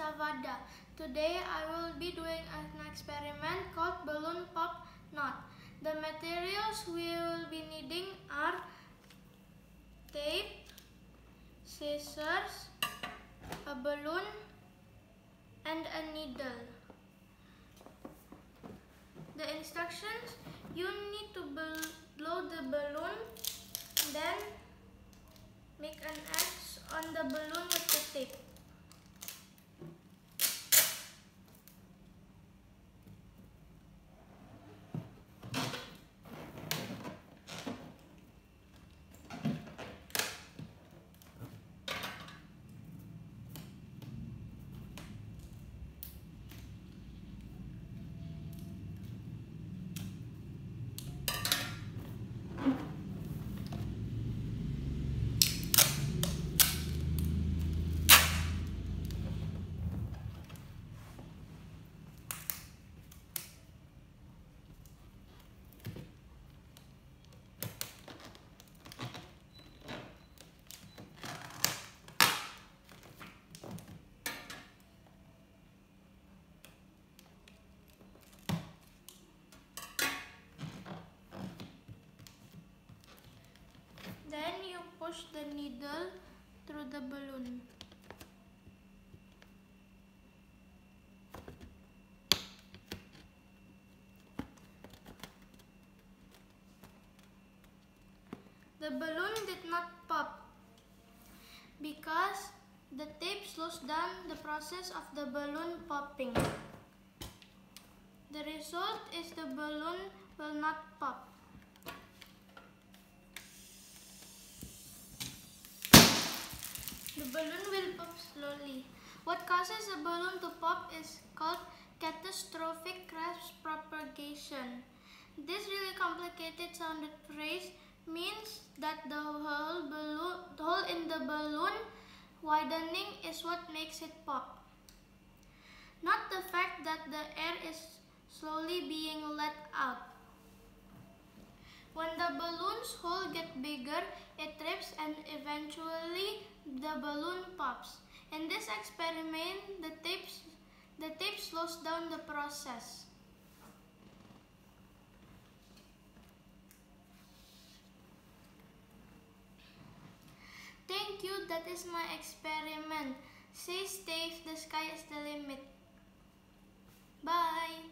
Savada. Today I will be doing an experiment called balloon pop knot. The materials we will be needing are tape, scissors, a balloon, and a needle. The instructions: you need to blow the balloon, then make an X on the balloon with the tape. Then you push the needle through the balloon. The balloon did not pop because the tape slows down the process of the balloon popping. The result is the balloon will not pop. The balloon will pop slowly. What causes a balloon to pop is called catastrophic crash propagation. This really complicated sounded phrase means that the hole in the balloon widening is what makes it pop, not the fact that the air is slowly being let out. When the balloon's hole gets bigger, it trips and eventually the balloon pops. In this experiment, the tape slows down the process. Thank you, that is my experiment. Stay safe, the sky is the limit. Bye!